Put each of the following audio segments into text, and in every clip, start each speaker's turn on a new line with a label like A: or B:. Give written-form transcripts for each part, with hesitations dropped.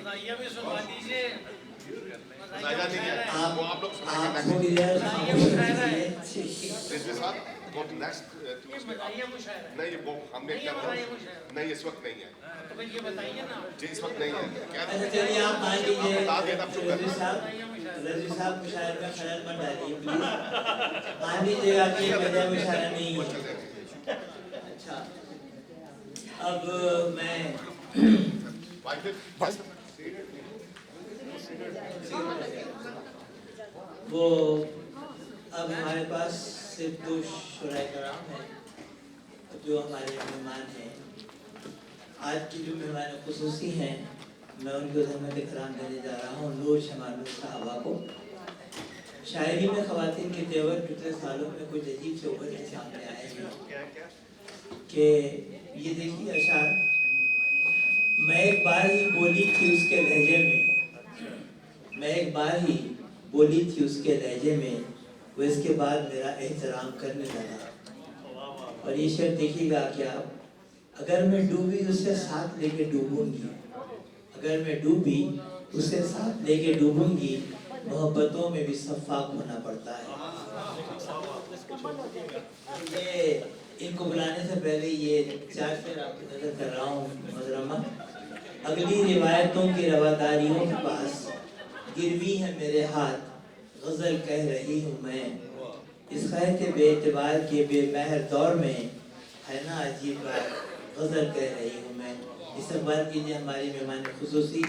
A: मज़ाहिया भी सुनवा दीजिए।
B: मज़ाहिया नहीं है, वो आप लोग सुनाएंगे
C: थोड़ी देर खामोश रहिए।
B: रिजवी साहब वो नेक्स्ट
A: मज़ाहिया मुशायरा है।
B: नहीं, वो हमने
A: नहीं,
B: क्या
A: मज़ाहिया मुशायरा
B: नहीं, इस वक्त नहीं है
A: तो फिर ये बताइए ना।
B: जी, इस वक्त नहीं है क्या
C: अच्छा चलिए आप मान लीजिए
B: बता दें, आप चुप कर
C: रज़वी साहब मुशायरे में खलल मत डालिए प्लीज। मान लीजिएगा कि ये मज़ाहिया मुशायरा नहीं है। अच्छा अब मैं वो अब हमारे पास सिर्फ 2 शुराए कराम हैं जो हमारे मेहमान हैं। आज की जो मेहमान खुसूसी हैं मैं उनको ज़हमत इकराम देने जा रहा हूँ नूर शमा नूर साहबा को। शायरी में ख़वातीन के तेवर पिछले सालों में कुछ अजीब से उभर के सामने आए हैं कि ये देखिए अशार, मैं एक बार ही बोली थी उसके लहजे में, मैं एक बार ही बोली थी उसके लहजे में, वो इसके बाद मेरा एहतराम करने लगा। और ये शेर देखिएगा क्या, अगर मैं डूबी उसे साथ लेके डूबूंगी, अगर मैं डूबी उसे साथ लेके डूबूंगी, मोहब्बतों में भी शफ़ाक़ होना पड़ता है। ये इनको बुलाने से पहले ये 4 शेर आपको नजर कर रहा हूँ मोहतरमा। अगली रिवायतों की रवादारियों के पास गिरवी है मेरे हाथ, गज़ल कह रही हूँ मैं, इस खैर के बेएतबार के बेमहर दौर में है ना अजीब बात, गज़ल कह रही हूँ मैं। इस्तक़बाल कीजिए हमारी मेहमान खुसूसी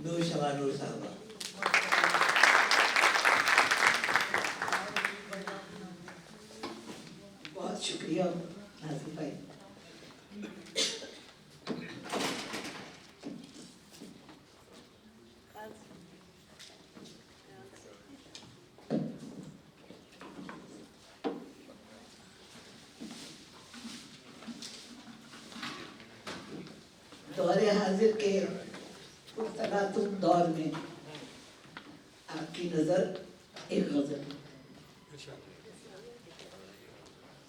C: नूर शमा नूर साहबा।
D: बहुत शुक्रिया नाज़िर भाई। दौरे हाजिर के पुरतनातुम दौर में आपकी नजर एक गजल,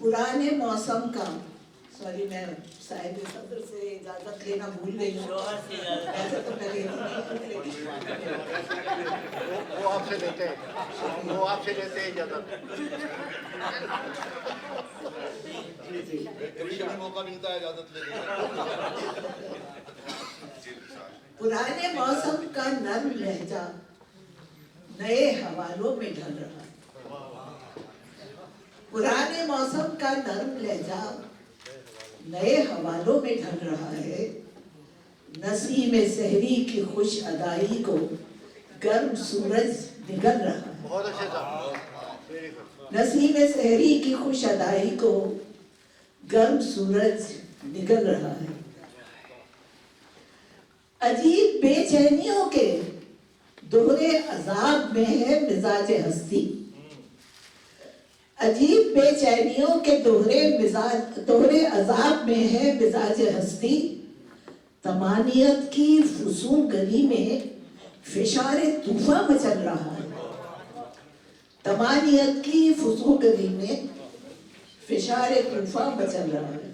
D: पुराने मौसम का, सॉरी मैं साहिब सदर से इजाजत लेना भूल गई हूँ। ऐसे तो मैं लेती नहीं।
E: वो आपसे लेते हैं, वो आपसे लेते हैं इजाजत। मौका मिलता है इजाजत लेने का।
D: पुराने मौसम का नर्म लहजा नए हवालों में ढल रहा है, पुराने मौसम का नर्म लहजा नए हवालों में ढल रहा है। नसीम सहरी की खुश अदाई को गर्म सूरज निगल रहा है,
E: बहुत अच्छे साहब।
D: नसीम सहरी की खुश अदाई को गर्म सूरज निकल रहा है। अजीब बेचैनियों के दोहरे अजाब में है मिजाज हस्ती, अजीब बेचैनियों के दोहरे अजाब में है मिजाज हस्ती। तमानियत की फुसूल गली में फिशारे तूफान मचल रहा है, तमानियत की फुसूल गली में फिशारे तूफान मचल रहा है।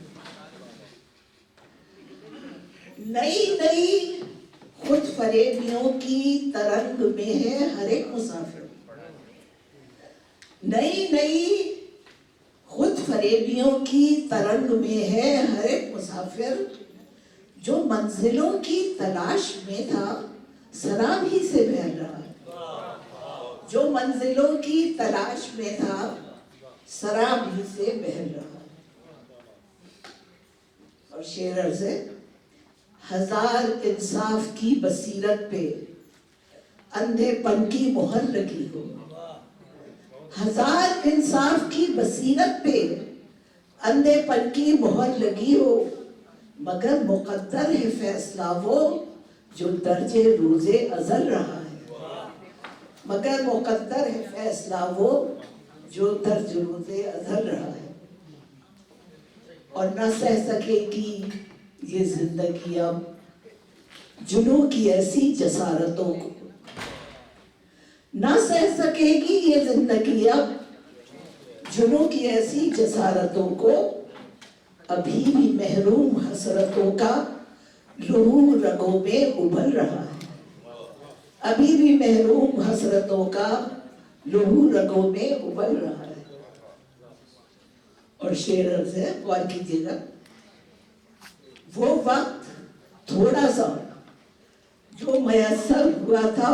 D: नई नई खुद फरेबियों की तरंग में है हर एक मुसाफिर, नई नई खुद फरेबियों की तरंग में है हर एक मुसाफिर। जो मंजिलों की तलाश में था शराब ही से बह रहा है, जो मंजिलों की तलाश में था शराब ही से बह रहा है। और शेर से हजार इंसाफ की बसीरत पे अंधेपन की मोहर लगी हो, हजार इंसाफ की बसीरत पे अंधेपन की मोहर लगी हो। मगर मुकद्दर है फैसला वो जो दर्जे रोजे अजल रहा है, मगर मुकद्दर है फैसला वो जो दर्जे रोजे अजल रहा है। और न सह सकेगी ये जिंदगी अब जुनू की ऐसी जसारतों को, ना सह सकेगी ये जिंदगी अब जुनू की ऐसी जसारतों को। अभी भी महरूम हसरतों का लहू रगों में उबल रहा है। अभी भी महरूम हसरतों का लहू रगों में उबल रहा है। और शेर से गौर कीजिएगा, वो वक्त थोड़ा सा जो मयसर हुआ था,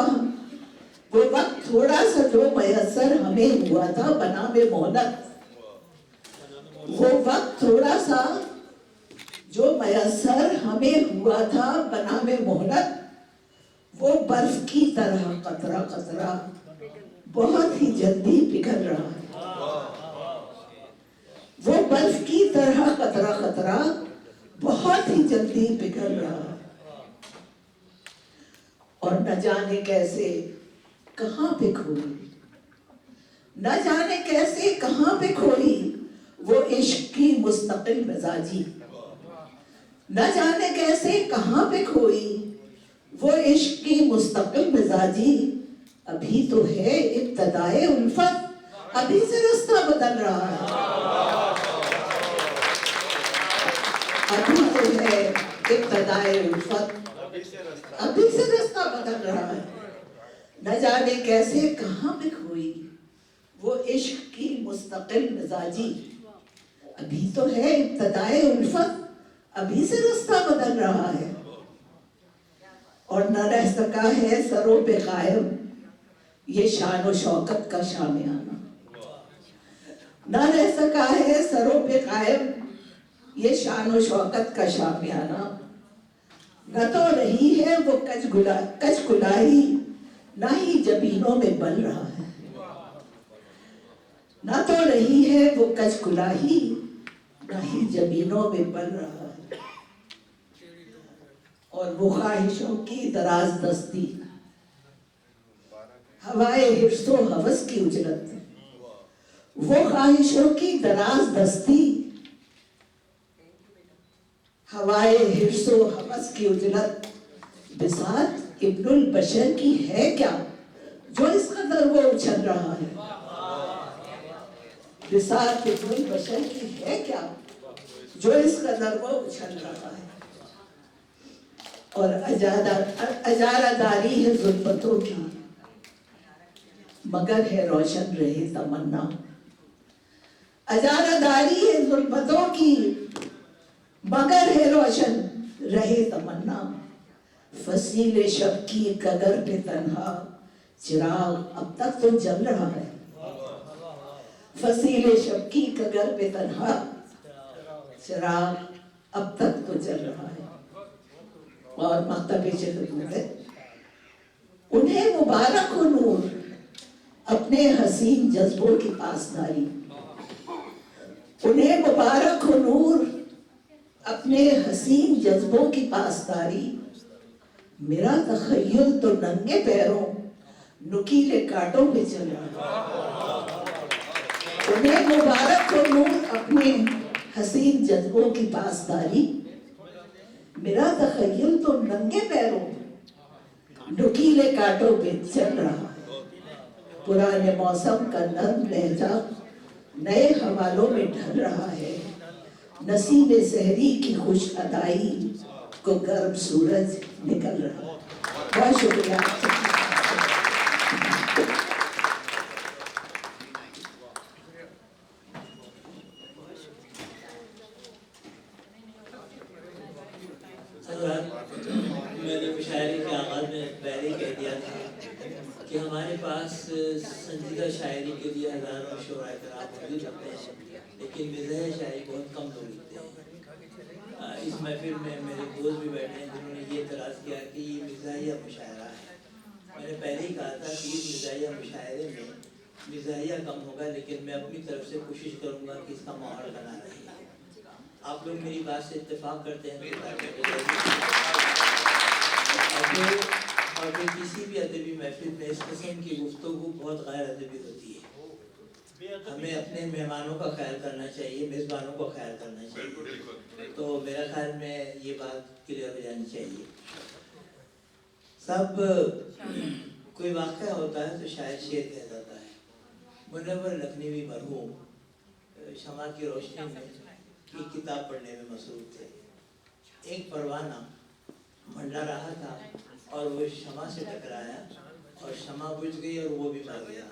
D: वो वक्त थोड़ा सा जो मयसर हमें हुआ था बनामे मोहलत, वो वक्त थोड़ा सा जो मयसर हमें हुआ था बनामे मोहलत, वो बर्फ की तरह कतरा कतरा बहुत ही जल्दी पिघल रहा है। वो बर्फ की तरह कतरा कतरा बहुत ही जल्दी पिघल रहा है। और न जाने कैसे कहां पे खोई, न जाने कैसे कहां पे खोई वो इश्क की मुस्तकिल मिजाजी, न जाने कैसे कहां पे खोई वो इश्क की मुस्तकिल मिजाजी। अभी तो है इब्तदाए उल्फत, अभी से रास्ता बदल रहा है। अभी तो है इब्तदाए उल्फत, अभी से रास्ता बदल रहा है। न जाने कैसे कहां पे खोई वो इश्क की मुस्तकिल मिजाजी। अभी तो है इब्तदाए उल्फत, अभी से रास्ता बदल रहा है। और न रह सका है सरों पे कायम ये शान व शौकत का शामियाना, न रह सका है सरों पे कायम ये शान व शौकत का शामियाना। न तो रही है वो कच कुलाई, ना ही जबीनों में बल रहा है। न तो रही है वो कच कुलाई, ना ही जबीनों में बल रहा है। और वो ख्वाहिशों की दराज दस्ती, हवाए हिर्सो हवस की उजरत, वो ख्वाहिशों की दराज दस्ती, हवाए हिर्सो हवस की उजरत बिसात इब्नुल बशर की है क्या जो इस कदर वो उछल रहा है। बिसात इब्नुल बशर की है क्या जो इस कदर वो उछल रहा है। और अजारादारी है जुल्फतों की, मगर है रोशन रहे तमन्ना। अजारादारी है जुल्फतों की, मगर है रोशन रहे तमन्ना। फसीले शब की कदर पे तन्हा चिराग अब तक तो जल रहा है। फसीले शब की कदर पे तन्हा चिराग अब तक तो जल रहा है। और मकतबे खिदमत है, उन्हें मुबारक हो नूर अपने हसीन जज्बों की पासदारी। उन्हें मुबारक हो नूर अपने हसीन जज्बों की पासदारी। मेरा तखय्युल तो नंगे पैरों नुकीले कांटों पे चल रहा। उन्हें मुबारक हो नूर अपने हसीन जज्बों की पासदारी। मेरा तखय्युल तो नंगे पैरों नुकीले कांटों पे चल रहा। पुराने मौसम का नर्म लहजा नए हवालों में ढल रहा है। नसीब सहरी की खुश अदाई को गर्म सूरज निकल रहा है। बहुत शुक्रिया।
C: मैंने मुशायरे के आगाज में पहले ही कह दिया था कि हमारे पास संजीदा शायरी के लिए हज़ारों शुराए कराम मौजूद होते हैं, लेकिन मिज़ाह शायरी बहुत कम लोग लिखते हैं। इस महफिल में मेरे दोस्त भी बैठे हैं जिन्होंने ये एतराज़ किया कि ये मिज़ाहिया मुशायरा है। मैंने पहले ही कहा था कि इस मिज़ाहिया मुशायरे में मिज़ाहिया कम होगा, लेकिन मैं अपनी तरफ से कोशिश करूँगा कि इसका माहौल बना रहे। आप लोग मेरी बात से इत्तेफाक करते हैं और फिर किसी भी अदबी महफिल में इस किस्म की गुफ्तगू बहुत गैर अदबी होती है। हमें अपने मेहमानों का ख्याल करना चाहिए, मेज़बानों का ख्याल करना चाहिए। तो मेरा ख्याल में ये बात क्लियर हो जानी चाहिए। सब कोई वाक़या होता है तो शायद शेर कह जाता है। मुनव्वर लखनवी मरहूम शमा की रोशनी में एक किताब पढ़ने में मसरूफ़ थे। एक परवाना मंडला रहा था और वो शमा से टकराया और शमा बुझ गई और वो भी मर गया।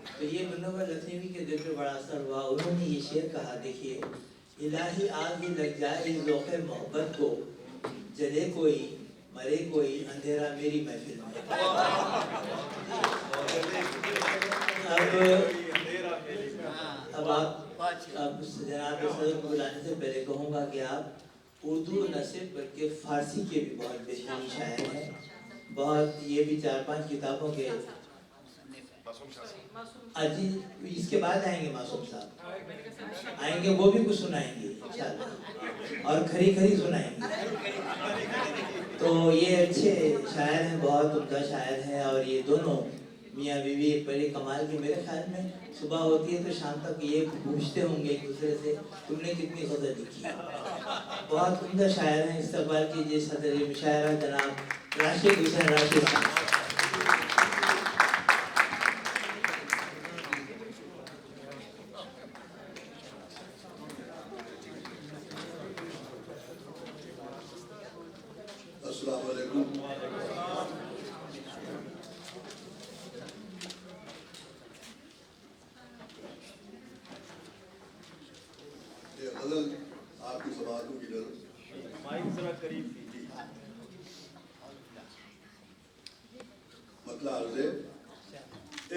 C: तो ये मुनव्वर लखनवी के दिल पे बड़ा असर हुआ। उन्होंने ये शेर कहा, देखिए, इलाही आग ही लग जाए इस ज़ौक़े मोहब्बत को, जले कोई मरे कोई अंधेरा मेरी महफिल में। अब जनाब सदर को बुलाने से पहले कहूँगा कि आप उर्दू न सिर्फ बल्कि फ़ारसी के भी बहुत बेहतरीन शायर हैं। बहुत, ये भी 4-5 किताबों के अजी, इसके बाद आएंगे मासूम साहब आएंगे, वो भी कुछ सुनाएंगे इंशाल्लाह और खरी खरी सुनाएंगे। तो ये अच्छे शायर हैं, बहुत उम्दा शायर हैं। और ये दोनों मियाँ बीवी एक बड़े कमाल के, मेरे ख्याल में सुबह होती है तो शाम तक ये पूछते होंगे एक दूसरे से, तुमने कितनी गज़ल लिखी। बहुत उम्दा शायर हैं। इस्तकबाल कीजिए सदर मुशायरा जनाब राशिद हुसैन राशिद साहब।
F: अस्सलाम वालेकुम। ये गज़ल आपकी समातों की नज़र मतलब अर्ज़ है,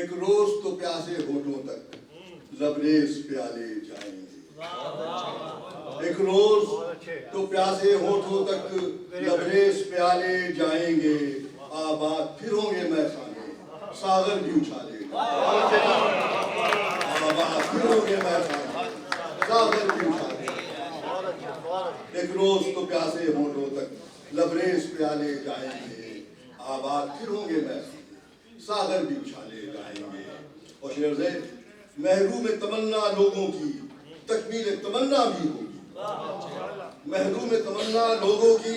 F: एक रोज तो प्यासे होठों तक लबरेज प्याले जाएंगे। एक रोज तो प्यासे होठों तक लबरेज प्याले जाएंगे, आबाद फिर होंगे मैखाने सागर भी उछाले। आबाद फिर होंगे मैखाने सागर भी उछाले। एक रोज तो प्यासे होठों तक लबरेज प्याले जाएंगे, आबाद फिर होंगे मैखाने सागर भी उछाले जाएंगे। और शेर से महरूम तमन्ना लोगों की तकमील तमन्ना भी होगी। महरूम तमन्ना लोगों की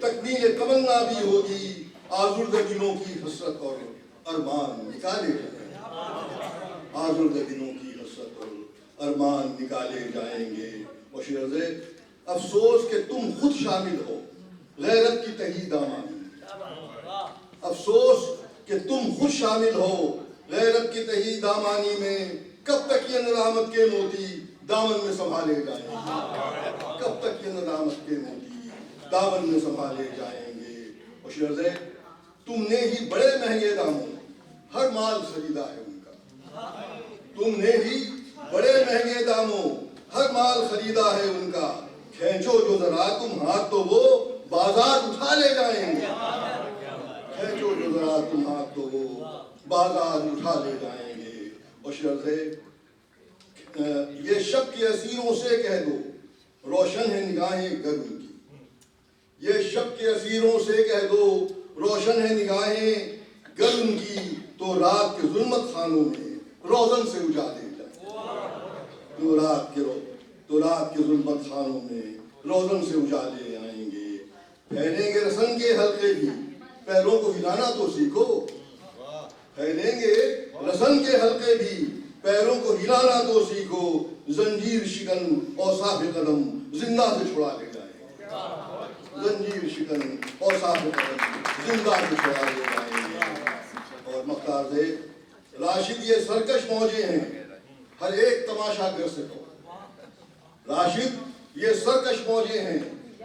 F: तकमील तमन्ना भी होगी। आज़ुर्दे दिलों की हसरत और अरमान निकाले जाएंगे। आज़ुर्दे दिलों की हसरत और अरमान निकाले जाएंगे। और शेर से अफसोस के तुम खुद शामिल हो गैरत की तही दामानी। अफसोस कि तुम खुद शामिल हो गैरत की तही दामानी में, कब तक ये नदामत के मोती दामन में संभाले जाएंगे। कब तक ये नदामत के मोती दामन में संभाले जाएंगे। और शेर है, तुमने ही बड़े महंगे दामों हर माल खरीदा है उनका। तुमने ही बड़े महंगे दामों हर माल खरीदा है उनका। खींचो जो जरा तुम हाथ तो वो बाजार उठा ले जाएंगे। खींचो जो जरा तुम हाथ तो वो बाजार उठा ले जाएंगे। और शर्त है, ये शब के असीरों से कह दो रोशन है निगाहें गर्म की। ये शब के असीरों से कह दो रोशन है निगाहें गर्म की, तो रात के जुल्मत खानों में रोजन से उजाले जाएंगे। तो रात के जुल्मत खानों में रोजन से उजाले आएंगे। फैलेंगे रसन के हल्के भी, पैरों को हिलाना तो सीखो। फैलेंगे रसन के हल्के भी, पैरों को हिलाना तो सीखो। जंजीर शिकन और साफ कदम जिंदा से छुड़ा ले जाएंगे। जंजीर शिकन और साफ कदम जिंदा से छुड़ा ले जाएंगे। और मख्तार से राशिद, ये सरकश मौजे हैं हर एक तमाशा कर सको। राशिद, ये सरकश मौजे हैं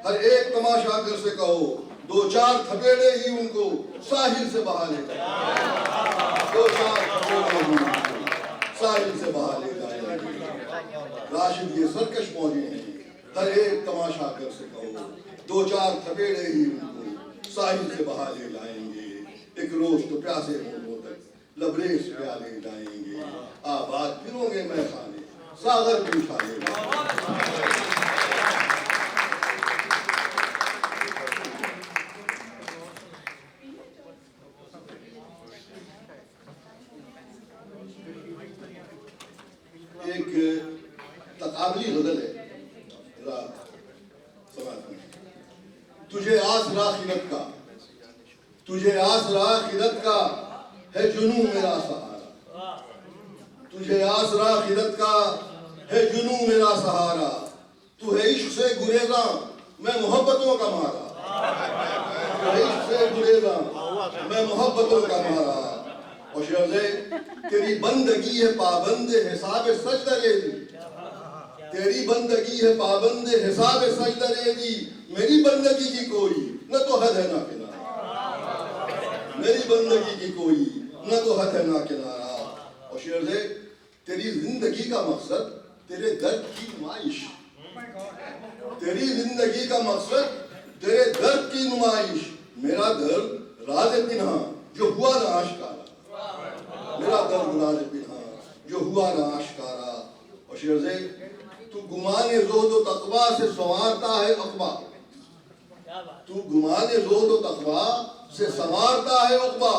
F: हर एक तमाशा कर से कहो। 2-4 थपेड़े ही उनको साहिल से बहा ले जाएंगे। 2-4 थपेड़े ही साहिल से बहा ले जाएंगे। राशिद, ये सरकश मौजे हैं हर एक तमाशा कर से कहो। 2-4 थपेड़े ही उनको साहिल से बहा ले जाएंगे। एक रोज तो प्यासे होठों तक लबरेज प्याले जाएंगे। आबाद फिर होंगे मैखाने सागर भी उठा ले जाएंगे। एक तकाबली गजल है, तुझे आसरा खिदत का, तुझे आसरा खिदत का है जुनू मेरा सहारा। तुझे आसरा खिदत का है जुनू मेरा सहारा। तू है इश्क से गुरेज़ां मैं मोहब्बतों का मारा। रेजा मैं मोहब्बतों का मारा और शर्जे तेरी बंदगी है पाबंद हिसाब सजदा रेजी तेरी बंदगी है पाबंद हिसाब सजदा रेजी मेरी बंदगी की कोई न तो हद है ना किनारा मेरी बंदगी की कोई न तो हद है ना किनारा और शर्जे तेरी जिंदगी का मकसद तेरे दर्द की नुमाइश तेरी जिंदगी का मकसद तेरे दर्द की नुमाइश मेरा दर्द राज पिन्हा जो हुआ ना आशकारा मेरा दर्द राज पिन्हा जो हुआ ना आशकारा और शेरज़े तू गुमाने ज़ोद व तक़वा से संवारता है अक़बा तू गुमाने ज़ोद व तक़वा से संवारता है अक़बा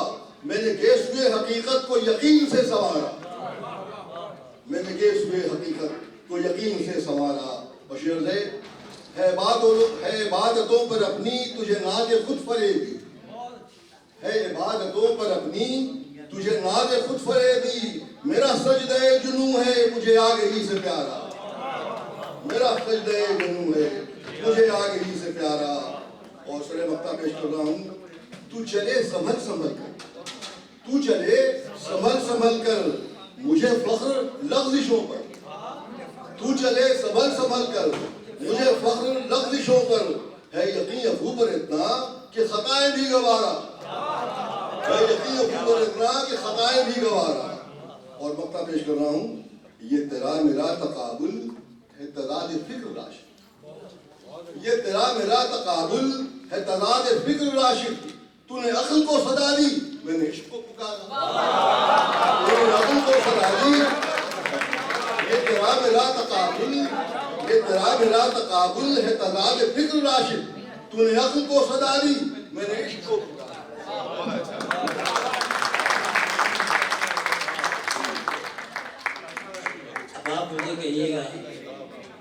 F: मैंने गेसुए हकीकत को यकीन से संवारा मैंने गेसुए हकीकत को यकीन से संवारा और शेरज़े है इबादतों पर अपनी तुझे नाज़ खुद फरेबी है इबादतों पर अपनी तुझे नाज़ खुद फरेबी मेरा सजदे जुनू है मुझे आगे ही से प्यारा मेरा सजदे जुनू है मुझे आगे ही से प्यारा और सरे मक्ता पेश कर रहा हूँ तू चले संभल संभल कर तू चले संभल संभल कर मुझे फख्र लग़्ज़िशों पर तू चले संभल संभल कर मुझे फख्र लग़्ज़िशों पर है यकीन अफू पर इतना कि खताएं भी गवारा है यकीन अफू पर इतना कि खताएं भी गवारा और मक्ता पेश कर रहा हूँ ये तेरा मेरा तकाबुल है तज़ाद फिक्र राशिद ये तेरा मेरा तकाबुल है तज़ाद फिक्र राशिद तूने अक्ल को सदा दी मैंने इश्क को पुकारा तूने अक्ल को सदा दी ये तेरा मेरा तकाबुल ये तेरा मेरा तकाबुल है तज़ाद फिक्र राशिद तूने अक्ल को सदा दी मैंने इश्क को
C: अब आप मुझे कहिएगा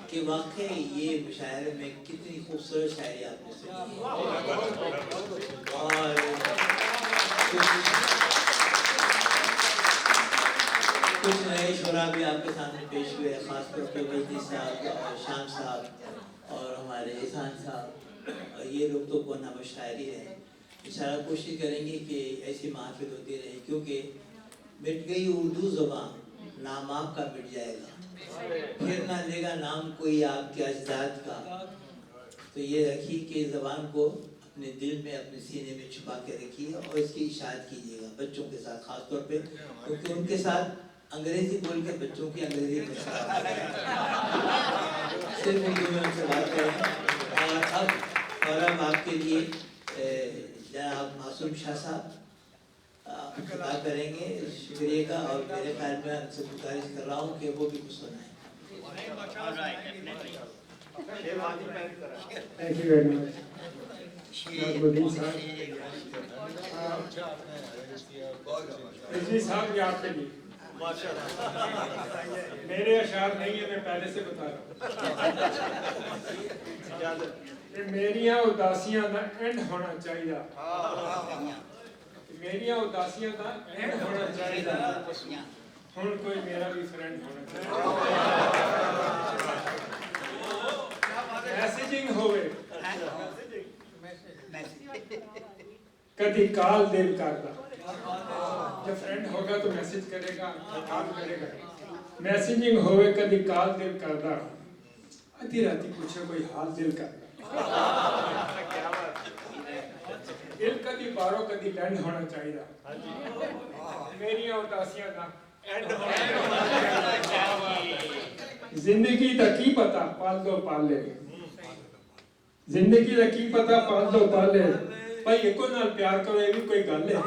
C: कि वाकई ये मुशायरे में कितनी खूबसूरत शायरी आपने सुनी और कुछ नए शुरा भी आपके सामने पेश हुए खासतौर पर वैदी साहब और शाम साहब और हमारे एहसान साहब और ये लोग तो कौन हम शायरी हैं इंशाल्लाह कोशिश करेंगे कि ऐसी महफिल होती रहे क्योंकि मिट गई उर्दू ज़बान नाम आपका मिट जाएगा फिर ना लेगा नाम कोई आपके अजदाद का तो ये रखिए कि ज़बान को अपने दिल में अपने सीने में छुपा के रखिए और इसकी इशाअत कीजिएगा बच्चों के साथ खास तौर पे क्योंकि उनके साथ अंग्रेजी बोल के बच्चों की अंग्रेजी में सिर्फ उर्दू में उनसे बात करें और अब आपके लिए जनाब मासूम शाह साहब बात करेंगे शुक्रिया का और मेरे ख्याल में उनसे गुजारिश कर रहा हूँ कि वो भी कुछ सुनाएं।
G: Thank you very much. साहब ये आपके लिए मेरे अशार नहीं है मैं पहले से बता रहा हूँ मेरिया उदासियां का एंड होना चाहिए मेरिया उदासियां का एंड होना चाहिए हुण कोई मेरा भी फ्रेंड होना चाहिए मैसेजिंग होवे कभी कॉल दिल करता जब फ्रेंड होगा तो मैसेज करेगा कॉल करेगा मैसेजिंग होवे कभी कॉल दिल करता आधी राती पूछे कोई हाल दिल करता दिल कभी बारो कभी लैंड होना चाहिए मेरी उदासियां का एंड होना चाहिए जिंदगी दा की पता पाल दो पाले जिंदगी दा की पता पाल दो पाले भाई एको नाल प्यार करो ये भी कोई गल है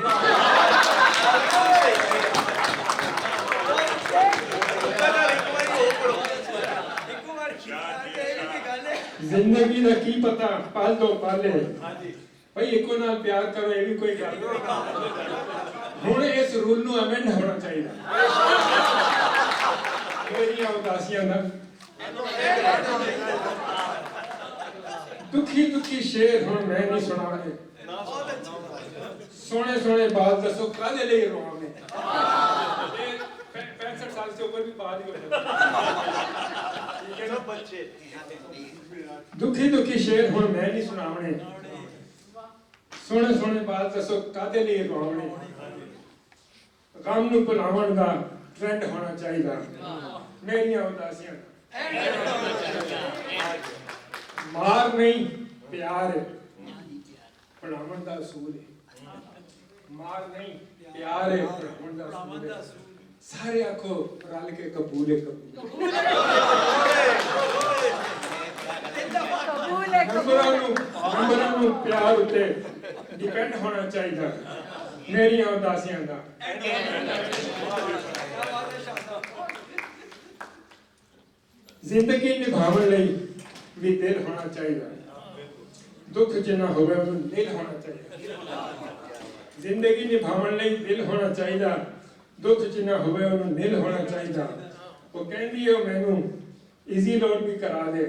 G: जिंदगी दा की पता पाल दो पाले भाई एको नाल प्यार करो ये भी कोई गल हुण इस रूल नु अमेंड होना चाहिए मेरी उदासियां दा दुखी दुखी शेर हुण मैं नहीं सुनाने सोने सोने बात दसो कादे ले रोने 65 साल से ऊपर भी बात ही हो जाती दुखी दुखी शेर हुण मैं नहीं सुनाने सोने सोने बात दसो कादे लिए रोवणे गम नूं भुलावण दा ट्रेंड होना चाहिए मेरियां उदासियां मार नहीं प्यार है भुलावण दा असूल है मार नहीं प्यार है भुलावण दा असूल है सारे आखो रल के कबूल है नंबरां नूं प्यार उत्ते डिपेंड होना चाहिए मेरियां उदासियां दा जिंदगी निभावन लई भी दिल होना चाहिए दुख जिन्ना होवे उन्हें दिल होना चाहिए जिंदगी निभावन लई दिल होना चाहिए दुख जिन्ना होवे उन्हें दिल होना चाहिए वो कहंदी है मैनू इजी लोड भी करा दे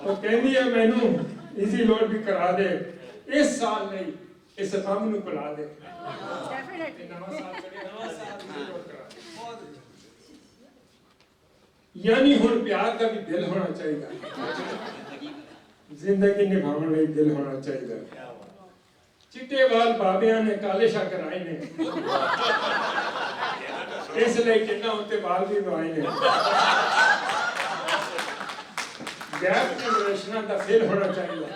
G: वो कहंदी है मैनू इजी लोड भी करा दे इस साल नहीं इस गम नूं भुला दे नवां साल चढ़िया नवां साल easy load करा दे यानी हुण प्यार का भी दिल होना चाहिए जिंदगी निभावन लई दिल होना चाहिए चिट्टे वाल बाबियां ने काले शाह कराए ने इसलिए जिन्ना उत्ते वाल भी लवाए ने गैप जनरेशन का फेल होना चाहिए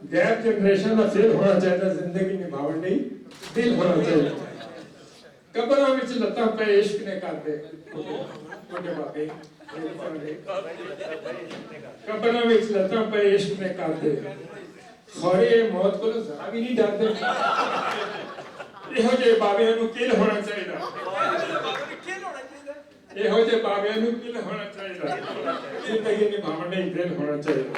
G: गैप जनरेशन का फेल होना चाहिए जिंदगी निभावन लई दिल होना चाहिए कब्रां विच लत्तां पे इश्क ने करदे छोटे बाबे कब्रां विच लत्तां पे इश्क ने करदे खौरे मौत को जरा भी नहीं डरदे इहो जे बाबियां नूं किल होना चाहिए इहो जे बाबियां नूं किल होना चाहिए जिंदगी निभावन लई दिल होना चाहिए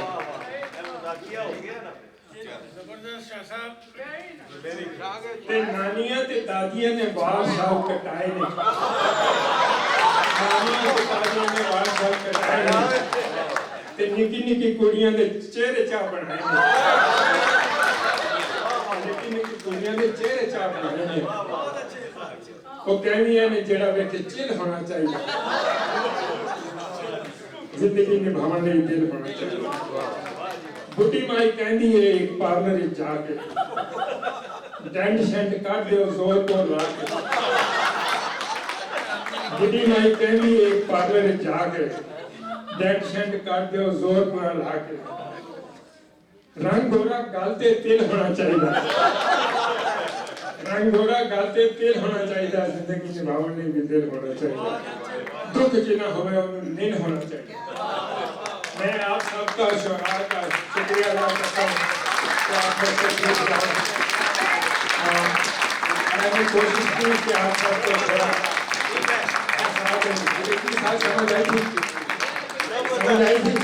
A: जबरदस्त शाह साहब
G: ते नानियां ते दादियां ने वाल शाल कटाए ने नानियां ते दादियां ने वाल शाल कटाए ने ते निक्की निक्की कुड़ियां दे चेहरे चा बनाए ने निक्की निक्की कुड़ियां दे चेहरे चा बनाए ने वो कहनियां ने जेड़ा वेखे चिल होना चाहिए जिंदगी निभावन लई दिल होना चाहिए बुढ़ी माई कहती है एक पार्लर जाके डेंट शेंट काट दो जोर तो ला के बुढ़ी माई कहती है एक पार्लर जाके डेंट शेंट काट दो जोर तो ला के रंग गोरा गालते तिल होना चाहिए रंग गोरा गालते तिल होना चाहिए जिंदगी निभावन लई भी दिल होना चाहिए दुख जिन्ना होवे उन्हें नील होना चाहिए मैं आप सबका शुक्रिया का शुक्रिया अदा करता हूँ कि आपने मैंने कोशिश की कि आप सबको थोड़ा समझ आई थी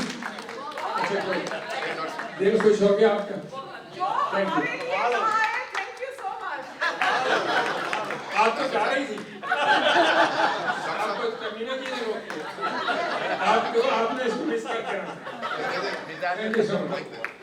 G: अच्छा कोई दिल खुश हो गया आपका थैंक यू आप तो जा रही थी आपको कमीना की नहीं रोकी आपको आपने इसको मिस कर दिया थैंक यू सो मच